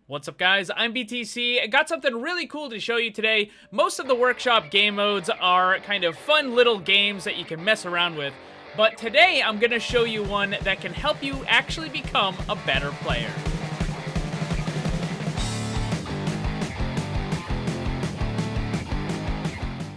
What's up, guys? I'm BTC. I got something really cool to show you today. Most of the workshop game modes are kind of fun little games that you can mess around with, but today I'm going to show you one that can help you actually become a better player.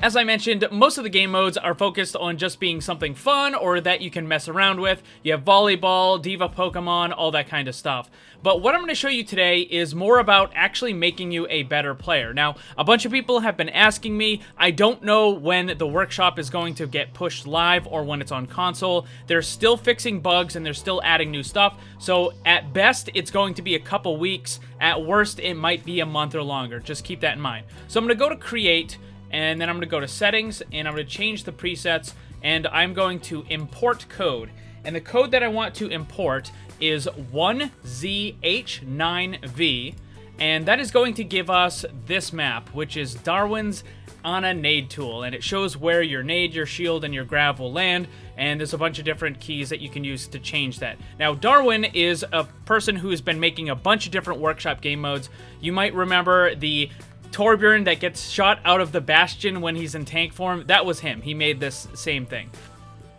As I mentioned, most of the game modes are focused on just being something fun or that you can mess around with. You have volleyball, diva Pokemon, all that kind of stuff. But what I'm going to show you today is more about actually making you a better player. Now, a bunch of people have been asking me. I don't know when the workshop is going to get pushed live or when it's on console. They're still fixing bugs and they're still adding new stuff. So at best, it's going to be a couple weeks. At worst, it might be a month or longer. Just keep that in mind. So I'm going to go to Create, and then I'm going to go to Settings, and I'm going to change the presets, and I'm going to import code. And the code that I want to import is 1ZH9V, and that is going to give us this map, which is Darwin's Nade tool, and it shows where your nade, your shield, and your grav will land, and there's a bunch of different keys that you can use to change that. Now, Darwin is a person who's been making a bunch of different workshop game modes. You might remember the Torbjorn that gets shot out of the Bastion when he's in tank form. That was him. He made this same thing.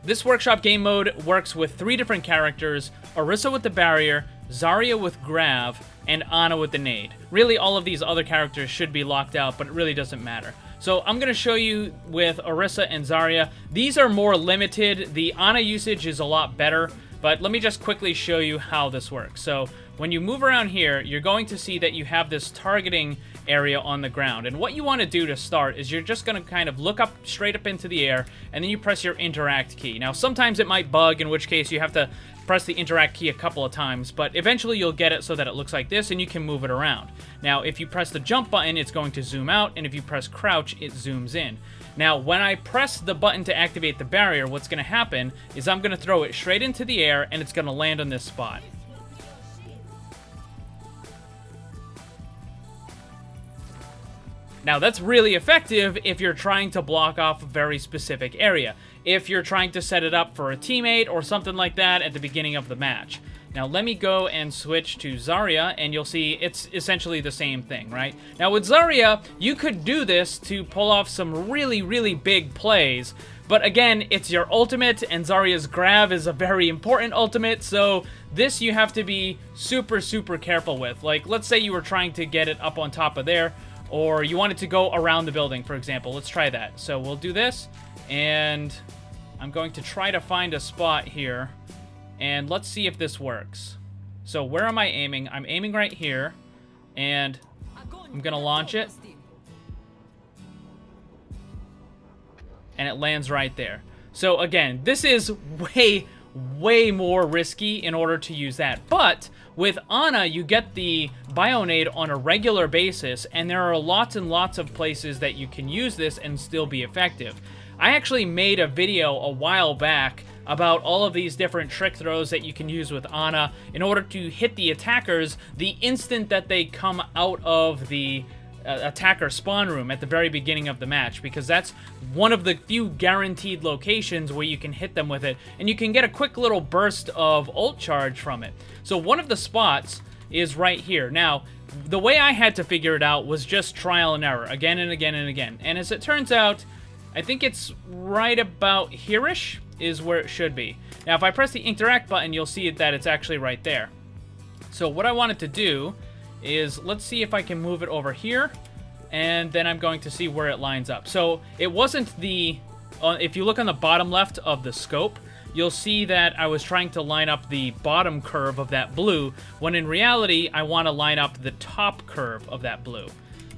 This workshop game mode works with 3 different characters: Orisa with the barrier, Zarya with grav, and Ana with the nade. Really, all of these other characters should be locked out, but it really doesn't matter. So I'm going to show you with Orisa and Zarya. These are more limited. The Ana usage is a lot better, but let me just quickly show you how this works. So when you move around here, you're going to see that you have this targeting area on the ground. And what you want to do to start is you're just going to kind of look up straight up into the air, and then you press your interact key. Now, sometimes it might bug, in which case you have to press the interact key a couple of times, but eventually you'll get it so that it looks like this, and you can move it around. Now, if you press the jump button, it's going to zoom out, and if you press crouch, it zooms in. Now, when I press the button to activate the barrier, what's going to happen is I'm going to throw it straight into the air, and it's going to land on this spot. Now, that's really effective if you're trying to block off a very specific area. If you're trying to set it up for a teammate or something like that at the beginning of the match. Now, let me go and switch to Zarya, and you'll see it's essentially the same thing, right? Now, with Zarya, you could do this to pull off some really, really big plays. But again, it's your ultimate, and Zarya's grav is a very important ultimate, so this you have to be super, super careful with. Like, let's say you were trying to get it up on top of there, or you want it to go around the building, for example. Let's try that. So we'll do this, and I'm going to try to find a spot here, and let's see if this works. So where am I aiming? I'm aiming right here, and I'm going to launch it, and it lands right there. So again, this is way more risky in order to use that. But with Ana, you get the Bionade on a regular basis, and there are lots and lots of places that you can use this and still be effective. I actually made a video a while back about all of these different trick throws that you can use with Ana in order to hit the attackers the instant that they come out of the attacker spawn room at the very beginning of the match, because that's one of the few guaranteed locations where you can hit them with it, and you can get a quick little burst of ult charge from it. So one of the spots is right here. Now, the way I had to figure it out was just trial and error, again and again and again. And as it turns out, I think it's right about here-ish is where it should be. Now, if I press the interact button, you'll see that it's actually right there. So what I wanted to do is, let's see if I can move it over here, and then I'm going to see where it lines up. So it wasn't the, if you look on the bottom left of the scope, you'll see that I was trying to line up the bottom curve of that blue, when in reality, I want to line up the top curve of that blue.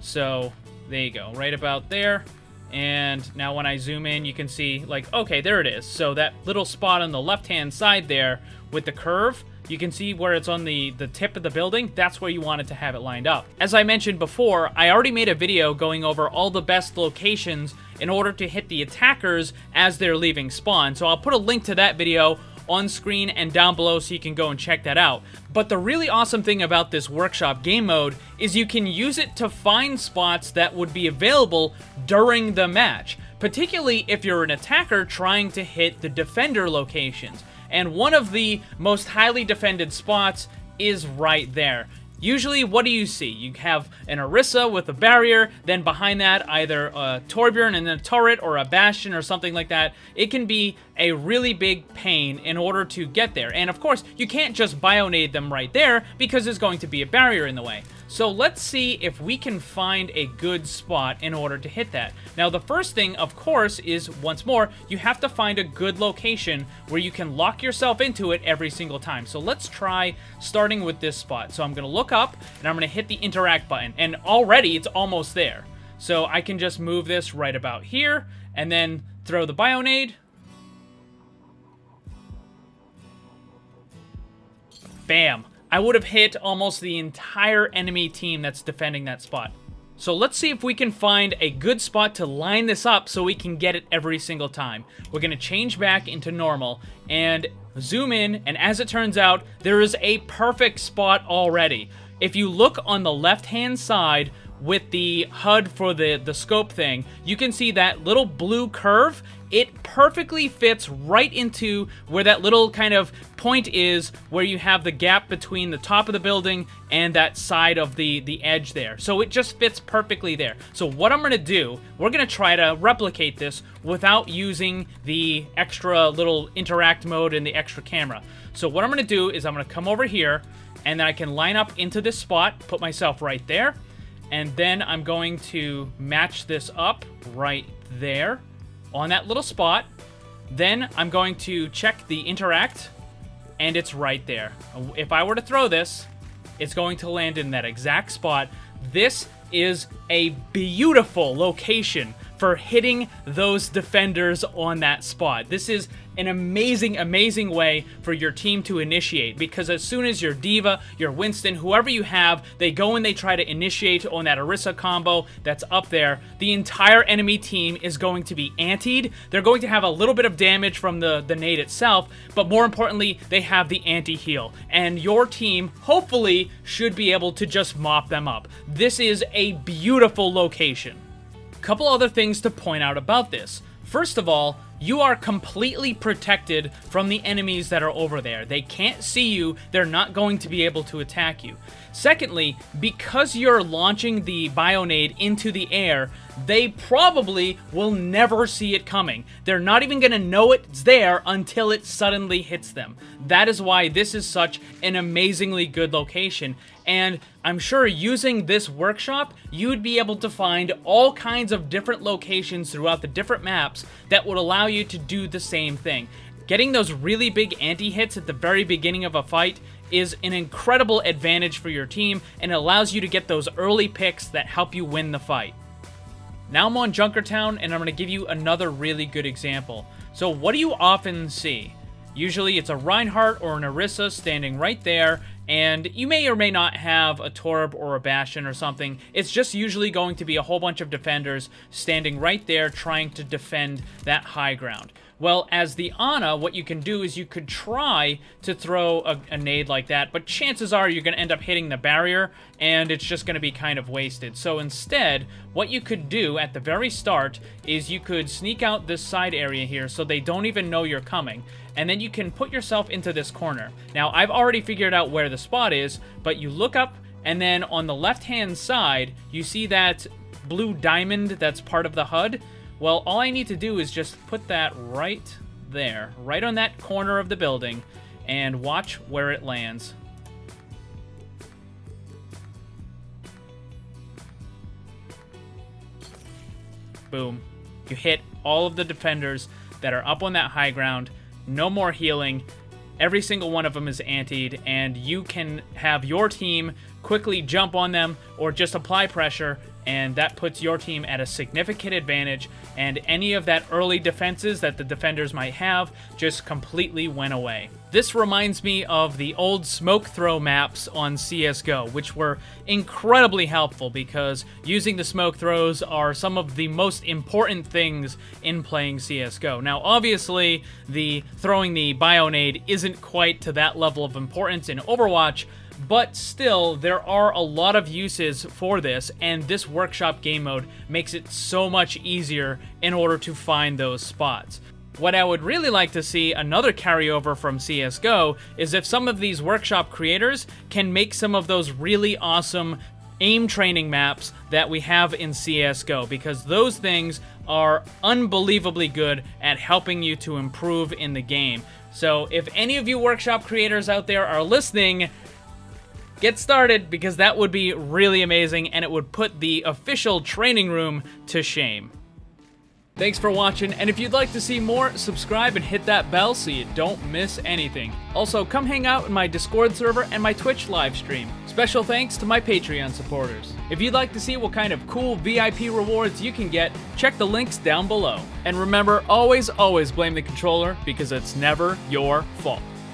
So there you go, right about there. And now when I zoom in, you can see, like, okay, there it is. So that little spot on the left-hand side there with the curve, you can see where it's on the tip of the building. That's where you wanted to have it lined up. As I mentioned before, I already made a video going over all the best locations in order to hit the attackers as they're leaving spawn. So I'll put a link to that video on screen and down below so you can go and check that out. But the really awesome thing about this workshop game mode is you can use it to find spots that would be available during the match, particularly if you're an attacker trying to hit the defender locations. And one of the most highly defended spots is right there. usually what do you see? You have an Orisa with a barrier, then behind that either a Torbjorn and then a turret or a Bastion or something like that. It can be a really big pain in order to get there. And of course, you can't just bionade them right there because there's going to be a barrier in the way. So let's see if we can find a good spot in order to hit that. Now the first thing, of course, is once more, you have to find a good location where you can lock yourself into it every single time. So let's try starting with this spot. So I'm going to look up and I'm going to hit the interact button, and already it's almost there. So I can just move this right about here and then throw the bionade. Bam. I would have hit almost the entire enemy team that's defending that spot. So let's see if we can find a good spot to line this up so we can get it every single time. We're going to change back into normal and zoom in, and as it turns out, there is a perfect spot already. If you look on the left-hand side with the HUD for the scope thing, you can see that little blue curve. It perfectly fits right into where that little kind of point is, where you have the gap between the top of the building and that side of the edge there. So it just fits perfectly there. So what I'm going to do, we're going to try to replicate this without using the extra little interact mode and the extra camera. So what I'm going to do is I'm going to come over here, and then I can line up into this spot, put myself right there, and then I'm going to match this up right there on that little spot. Then I'm going to check the interact, and it's right there. If I were to throw this, it's going to land in that exact spot. This is a beautiful location for hitting those defenders on that spot. This is an amazing, amazing way for your team to initiate, because as soon as your Diva, your Winston, whoever you have, they go and they try to initiate on that Orisa combo that's up there, the entire enemy team is going to be antied. They're going to have a little bit of damage from the nade itself, but more importantly, they have the anti-heal, and your team hopefully should be able to just mop them up. This is a beautiful location. Couple other things to point out about this. First of all, you are completely protected from the enemies that are over there. They can't see you, they're not going to be able to attack you. Secondly, because you're launching the bionade into the air, they probably will never see it coming. They're not even going to know it's there until it suddenly hits them. That is why this is such an amazingly good location. And I'm sure using this workshop, you'd be able to find all kinds of different locations throughout the different maps that would allow you to do the same thing. Getting those really big anti-hits at the very beginning of a fight is an incredible advantage for your team, and it allows you to get those early picks that help you win the fight. Now I'm on Junkertown, and I'm going to give you another really good example. So what do you often see? Usually it's a Reinhardt or an Orisa standing right there, and you may or may not have a Torb or a Bastion or something. It's just usually going to be a whole bunch of defenders standing right there trying to defend that high ground. Well, as the Ana, what you can do is you could try to throw a nade like that, but chances are you're going to end up hitting the barrier, and it's just going to be kind of wasted. So instead, what you could do at the very start is you could sneak out this side area here so they don't even know you're coming, and then you can put yourself into this corner. Now, I've already figured out where the spot is, but you look up, and then on the left-hand side, you see that blue diamond that's part of the HUD. Well, all I need to do is just put that right there, right on that corner of the building, and watch where it lands. Boom. You hit all of the defenders that are up on that high ground. No more healing. Every single one of them is antied, and you can have your team quickly jump on them or just apply pressure, and that puts your team at a significant advantage, and any of that early defenses that the defenders might have just completely went away. This reminds me of the old smoke throw maps on CSGO, which were incredibly helpful because using the smoke throws are some of the most important things in playing CSGO. Now, obviously, throwing the bionade isn't quite to that level of importance in Overwatch, but still, there are a lot of uses for this, and this workshop game mode makes it so much easier in order to find those spots. What I would really like to see, another carryover from CSGO, is if some of these workshop creators can make some of those really awesome aim training maps that we have in CSGO, because those things are unbelievably good at helping you to improve in the game. So if any of you workshop creators out there are listening, get started, because that would be really amazing and it would put the official training room to shame. Thanks for watching, and if you'd like to see more, subscribe and hit that bell so you don't miss anything. Also, come hang out in my Discord server and my Twitch live stream. Special thanks to my Patreon supporters. If you'd like to see what kind of cool VIP rewards you can get, check the links down below. And remember, always blame the controller, because it's never your fault.